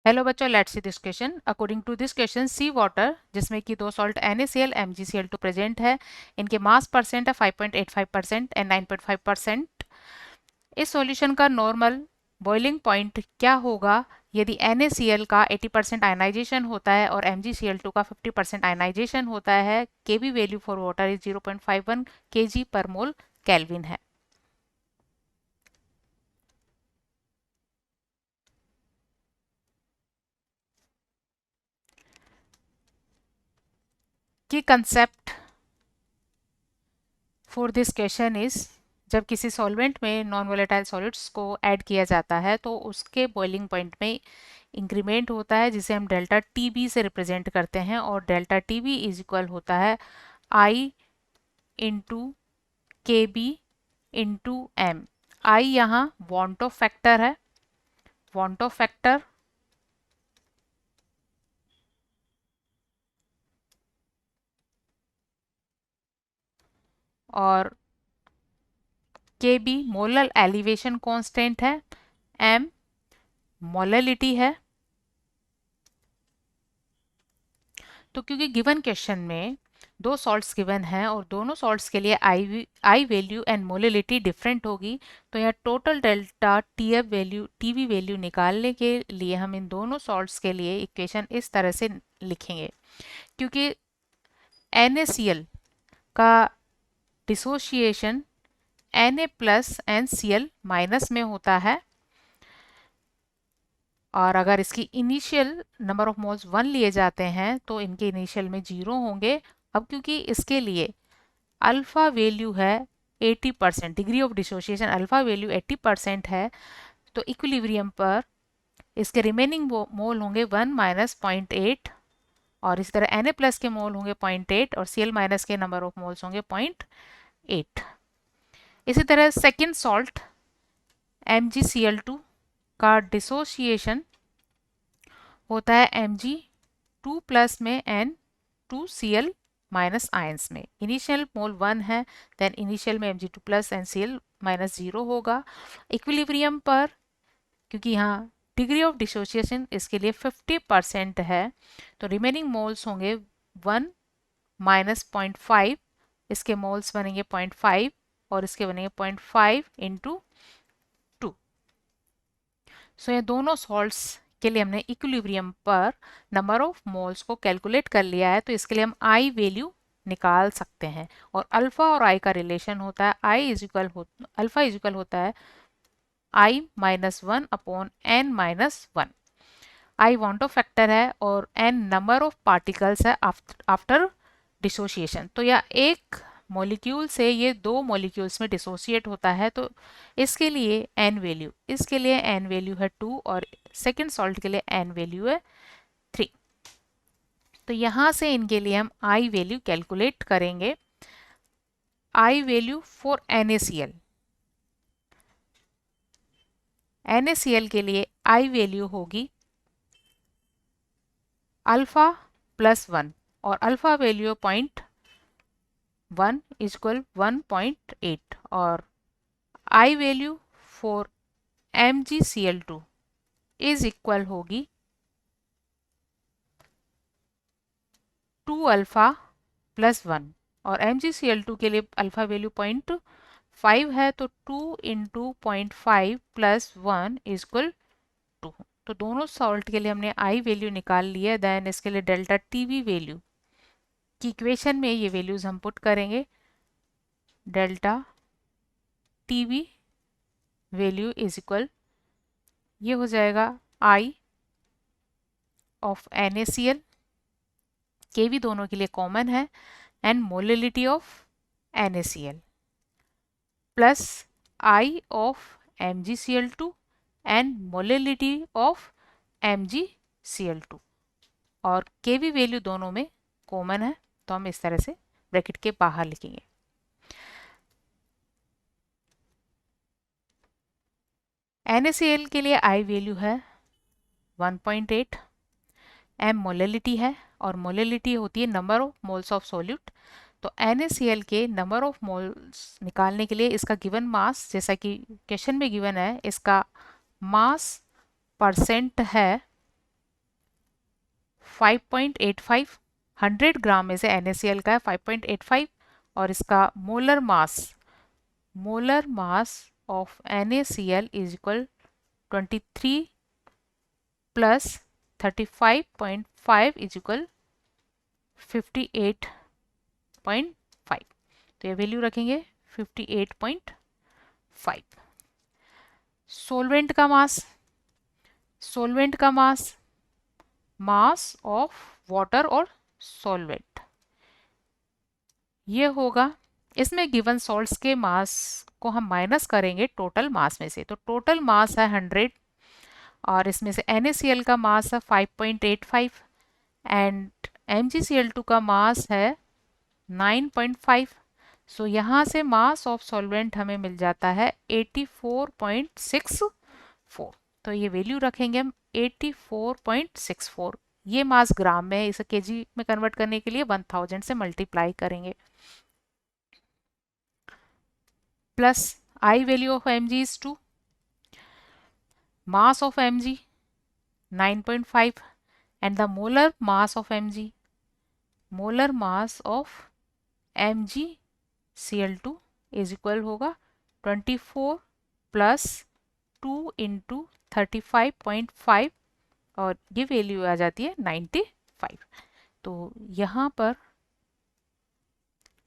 Hello बच्चों, let's see this question. According to this question, sea water जिसमें कि दो सॉल्ट NaCl MgCl2 प्रेजेंट है, इनके मास परसेंट है 5.85% एंड 9.5%। इस सॉल्यूशन का नॉर्मल बॉइलिंग पॉइंट क्या होगा यदि NaCl का 80% आयनाइजेशन होता है और MgCl2 का 50% आयनाइजेशन होता है। Kb value for water is 0.51 kg पर मोल केल्विन है। की concept for this question is, जब किसी सॉल्वेंट में नॉन वोलेटाइल सॉलिड्स को ऐड किया जाता है तो उसके बॉइलिंग पॉइंट में इंक्रीमेंट होता है, जिसे हम डेल्टा TB से रिप्रेजेंट करते हैं। और डेल्टा TB इज इक्वल होता है I into KB into M। I यहाँ वांट ऑफ फैक्टर है, वांट ऑफ फैक्टर, और KB मोलर एलिवेशन कांस्टेंट है, M मोलैलिटी है। तो क्योंकि गिवन क्वेश्चन में दो सॉल्ट्स गिवन हैं और दोनों सॉल्ट्स के लिए I value and molality different होगी, तो यहाँ टोटल डेल्टा टीवी वैल्यू निकालने के लिए हम इन दोनों सॉल्ट्स के लिए इक्वेशन इस तरह से लिखेंगे। क्योंकि NaCl का dissociation Na plus NCl minus में होता है, और अगर इसकी इनिशियल नंबर ऑफ मोल्स 1 लिए जाते हैं तो इनके इनिशियल में 0 होंगे। अब क्योंकि इसके लिए अल्फा वैल्यू है 80%, degree of dissociation alpha value 80% है, तो इक्विलिब्रियम पर इसके रिमेनिंग मोल होंगे 1 माइनस 0.8, और इस तरह Na प्लस के मोल होंगे 0.8 और Cl माइनस के नंबर ऑफ मोल्स होंगे 0.8। इसी तरह सेकेंड सॉल्ट MgCl2 का डिसोसिएशन होता है Mg2 प्लस में N2Cl माइनस आयंस में। इनिशियल मोल 1 है, देन इनिशियल में Mg2 प्लस NCl माइनस 0 होगा। इक्विलिब्रियम पर क्योंकि यहाँ डिग्री ऑफ डिसोसिएशन इसके लिए 50% है, तो रिमेनिंग मोल्स होंगे 1 माइनस 0.5, इसके मोल्स बनेंगे 0.5 और इसके बनेंगे 0.5 इंटू 2। सो ये दोनों सॉल्ट्स के लिए हमने इक्विलिब्रियम पर नंबर ऑफ मोल्स को कैलकुलेट कर लिया है, तो इसके लिए हम आई वैल्यू निकाल सकते हैं। और अल्फा और आई का रिलेशन होता है अल्फा इज इक्वल होता है I minus 1 upon N minus 1। I want of factor है और N नंबर ऑफ पार्टिकल्स है आफ्टर डिसोसिएशन। तो यह एक मॉलिक्यूल से ये दो मॉलिक्यूल्स में डिसोसिएट होता है, तो इसके लिए इसके लिए N वैल्यू है 2 और सेकेंड सॉल्ट के लिए N वैल्यू है 3। तो यहाँ से इनके लिए हम I वैल्यू कैलकुलेट करेंगे। I वैल्यू फॉर NaCl के लिए I वैल्यू होगी अल्फा प्लस 1, और अल्फा वैल्यू 0.1 इज इक्वल 1.8, और I value for MgCl2 is equal होगी 2 अल्फा प्लस 1, और MgCl2 के लिए अल्फा वैल्यू 0.5 है, तो 2 इंटू 0.5 प्लस 1 इज इक्वल 2। तो दोनों सॉल्ट के लिए हमने आई वैल्यू निकाल लिया। देन इसके लिए डेल्टा टीवी वैल्यू की इक्वेशन में ये वैल्यूज हम पुट करेंगे। Delta TV value is equal, ये हो जाएगा आई ऑफ NaCl, के भी दोनों के लिए कॉमन है, and molality of NaCl plus I of MgCl2 and molality of MgCl2, और के भी वैल्यू दोनों में कॉमन है, तो हम इस तरह से ब्रैकेट के बाहर लिखेंगे। NaCl के लिए आई वैल्यू है 1.8, M मोलैलिटी है, और मोलैलिटी होती है number of moles of solute. तो NaCl के नंबर ऑफ मोल्स निकालने के लिए इसका गिवन मास, जैसा कि क्वेश्चन में गिवन है, इसका मास परसेंट है 5.85, 100 ग्राम में से NaCl का है 5.85 और इसका molar mass of NaCl is equal 23 plus 35.5 is equal 58.5। तो ये वैल्यू रखेंगे 58.5। सोलवेंट का मास ऑफ वाटर और सॉल्वेंट ये होगा, इसमें गिवन सॉल्ट्स के मास को हम माइनस करेंगे टोटल मास में से। तो टोटल मास है 100 और इसमें से NaCl का मास है 5.85 एंड MgCl2 का मास है 9.5। सो यहाँ से मास ऑफ सॉल्वेंट हमें मिल जाता है 84.64। तो ये वैल्यू रखेंगे हम 84.64। ये मास ग्राम में है, इसे केजी में कन्वर्ट करने के लिए 1000 से मल्टीप्लाई करेंगे। Plus I value of Mg is 2, mass of Mg 9.5 and the molar mass of MgCl2 is equal होगा 24 प्लस 2 इंटू 35.5 और ये वैल्यू आ जाती है 95। तो यहाँ पर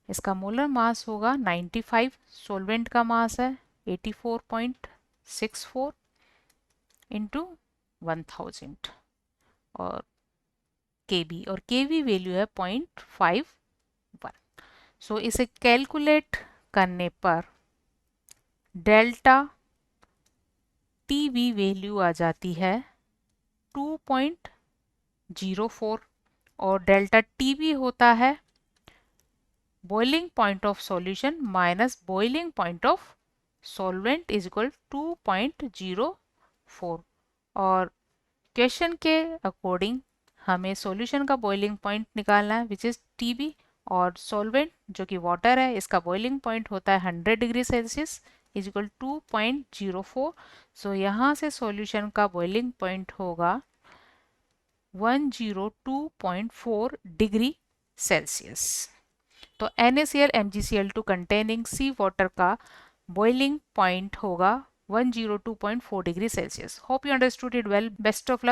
इसका मोलर मास होगा 95, सोलवेंट का मास है 84.64 इंटू 1000 और kb, और kb वैल्यू है 0.51। सो इसे कैलकुलेट करने पर डेल्टा टीबी वैल्यू आ जाती है 2.04 और डेल्टा टीबी होता है boiling point of solution minus boiling point of solvent is equal 2.04 और क्वेश्चन के अकॉर्डिंग हमें सॉल्यूशन का बॉइलिंग पॉइंट निकालना है विच इज टीबी और सॉल्वेंट जो कि वाटर है इसका बॉइलिंग पॉइंट होता है 100 डिग्री सेल्सियस इज इक्वल 2.04। सो यहाँ से सॉल्यूशन का बॉइलिंग पॉइंट होगा 102.4 डिग्री सेल्सियस। तो NaCl MgCl2 कंटेनिंग सी वाटर का बॉइलिंग पॉइंट होगा 102.4 degree Celsius. Hope you understood it well. Best of luck.